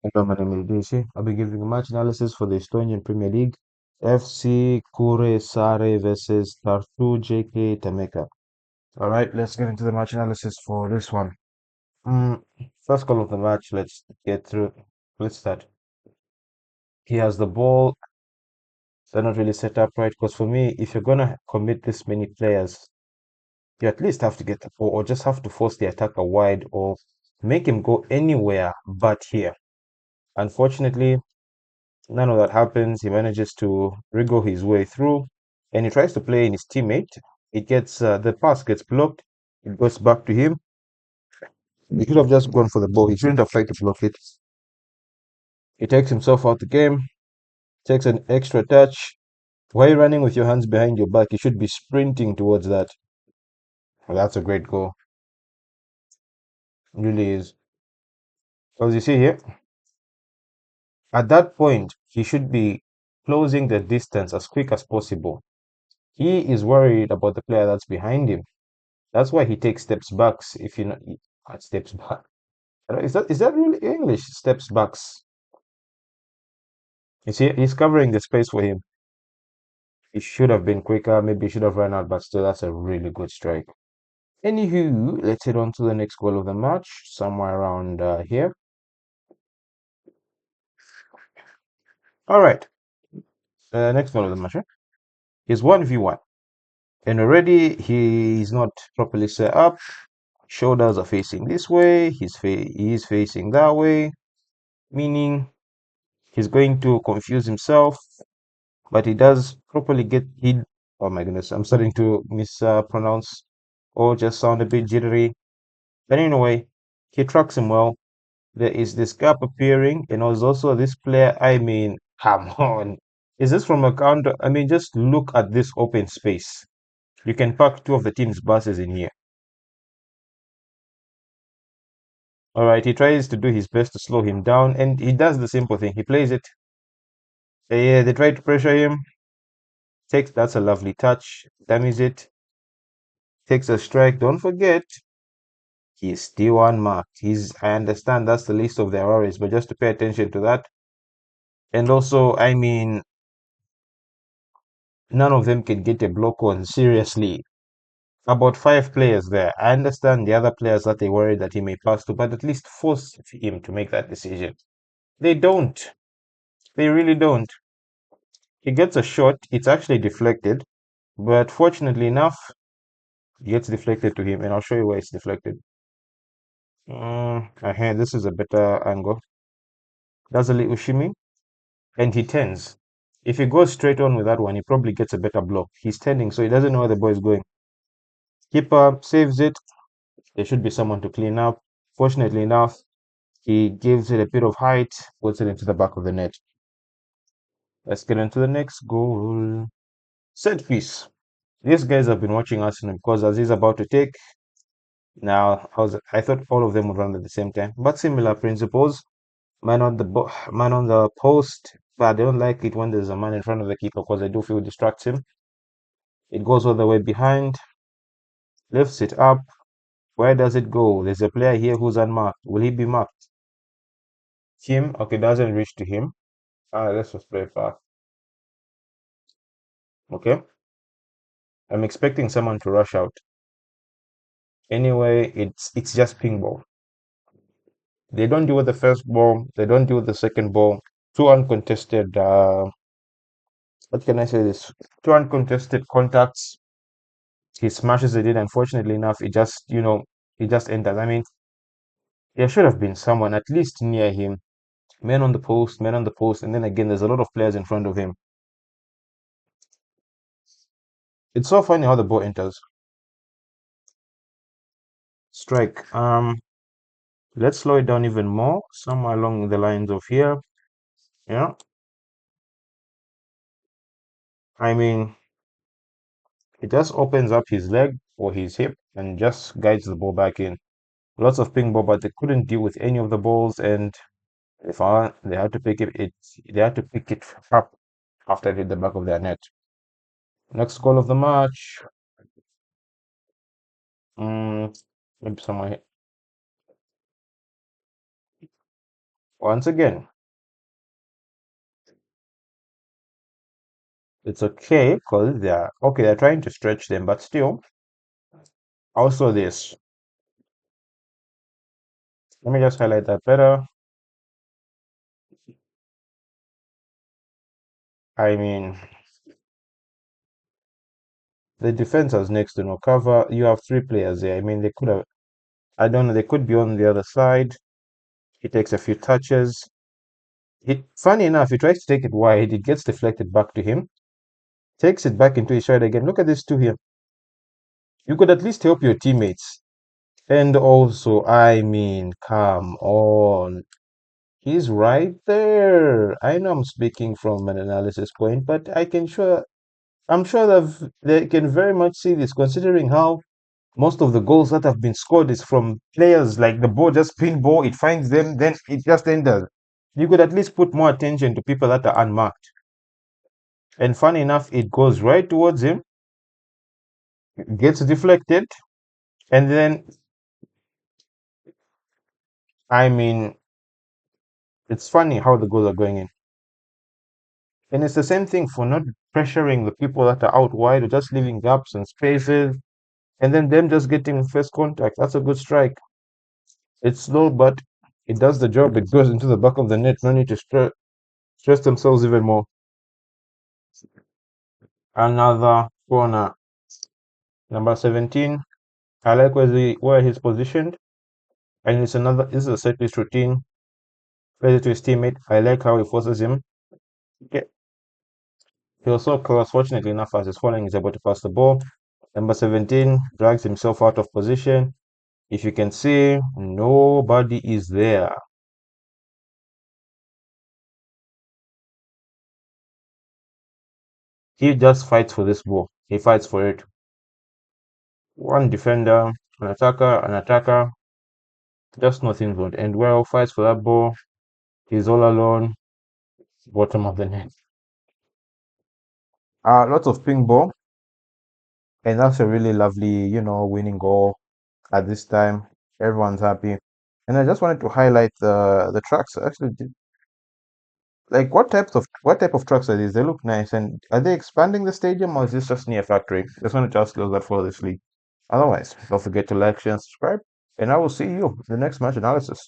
Hello, my name is DC. I'll be giving a match analysis for the Estonian Premier League. FC Kuressarae versus Tartu JK Tammeka. All right, let's get into the match analysis for this one. Mm, First goal of the match, let's get through. Let's start. He has the ball. They're not really set up right because for me, if you're gonna commit this many players, you at least have to get the ball or just have to force the attacker wide or make him go anywhere but here. Unfortunately, none of that happens. He manages to wriggle his way through, and he tries to play in his teammate. It gets the pass gets blocked. It goes back to him. He should have just gone for the ball. He shouldn't have tried to block it. He takes himself out the game. Takes an extra touch. Why are you running with your hands behind your back? You should be sprinting towards that. Well, that's a great goal. It really is. As you see here, at that point, he should be closing the distance as quick as possible. He is worried about the player that's behind him. That's why he takes steps backs. If you know, steps back. Is that really English? Steps backs. You see, he's covering the space for him. He should have been quicker. Maybe he should have run out, but still, that's a really good strike. Anywho, let's head on to the next goal of the match, somewhere around here. All right, next goal of the match is 1v1, and already he's not properly set up. Shoulders are facing this way. He's facing that way, meaning he's going to confuse himself, but he does properly get he. Oh my goodness, I'm starting to mispronounce or just sound a bit jittery. But anyway, he tracks him well. There is this gap appearing, and there's also this player. I mean, come on. Is this from a counter? I mean, just look at this open space. You can park two of the team's buses in here. All right, he tries to do his best to slow him down, and he does the simple thing. He plays it. They try to pressure him. That's a lovely touch. Dummies it. Takes a strike. Don't forget, he's still unmarked. I understand that's the least of their worries, but just to pay attention to that. And also, I mean, none of them can get a block on. Seriously, about five players there. I understand the other players that they worry that he may pass to, but at least force him to make that decision. They don't. They really don't. He gets a shot. It's actually deflected, but fortunately enough, it gets deflected to him, and I'll show you where it's deflected. This is a better angle. Does a little shimmy, and he turns. If he goes straight on with that one, he probably gets a better block. He's turning, so he doesn't know where the ball is going. Keeper saves it. There should be someone to clean up. Fortunately enough, he gives it a bit of height, puts it into the back of the net. Let's get into the next goal. Set piece. These guys have been watching Arsenal because as he's about to take, now I thought all of them would run at the same time, but similar principles. Man on the post, but I don't like it when there's a man in front of the keeper because I do feel it distracts him. It goes all the way behind, lifts it up. Where does it go? There's a player here who's unmarked. Will he be marked? Him? Okay, doesn't reach to him. Let's just play it back. Okay. I'm expecting someone to rush out. Anyway, it's just pinball. They don't deal with the first ball. They don't deal with the second ball. Two uncontested. What can I say? This two uncontested contacts. He smashes it in. Unfortunately enough, it just enters. I mean, there should have been someone at least near him. Men on the post, and then again, there's a lot of players in front of him. It's so funny how the ball enters. Strike. Let's slow it down even more. Somewhere along the lines of here. Yeah. I mean, it just opens up his leg or his hip and just guides the ball back in. Lots of ping ball, but they couldn't deal with any of the balls, and they had to pick they had to pick it up after it hit the back of their net. Next goal of the match. Mm, Maybe somewhere. Once again, it's okay because they're trying to stretch them, but still, also this. Let me just highlight that better. I mean, the defense has next to no cover. You have three players there. I mean, they could have, I don't know, they could be on the other side. He takes a few touches. Funny enough, he tries to take it wide. It gets deflected back to him. Takes it back into his stride again. Look at these two here. You could at least help your teammates. And also, I mean, come on. He's right there. I know I'm speaking from an analysis point, but I'm sure that they can very much see this, considering how most of the goals that have been scored is from players like the ball just pinball, it finds them, then it just enters. You could at least put more attention to people that are unmarked. And funny enough, it goes right towards him, gets deflected, and then I mean, it's funny how the goals are going in. And it's the same thing for not pressuring the people that are out wide or just leaving gaps and spaces, and then them just getting first contact. That's a good strike. It's slow, but it does the job. It goes into the back of the net. No need to stress themselves even more. Another corner, number 17. I like where he's positioned, and it's another. This is a set piece routine. Plays it to his teammate. I like how he forces him. Okay. He was so close. Fortunately enough, as he's falling, he's able to pass the ball. Number 17 drags himself out of position. If you can see, nobody is there. He just fights for this ball. He fights for it. One defender, an attacker. Just nothing good. And well, fights for that ball. He's all alone. Bottom of the net. Lots of ping ball. And that's a really lovely, winning goal at this time. Everyone's happy. And I just wanted to highlight the tracks. Actually, like what type of trucks are these? They look nice. And are they expanding the stadium or is this just near factory? Just wanted to ask those that follow this league. Otherwise, don't forget to like, share, and subscribe. And I will see you in the next match analysis.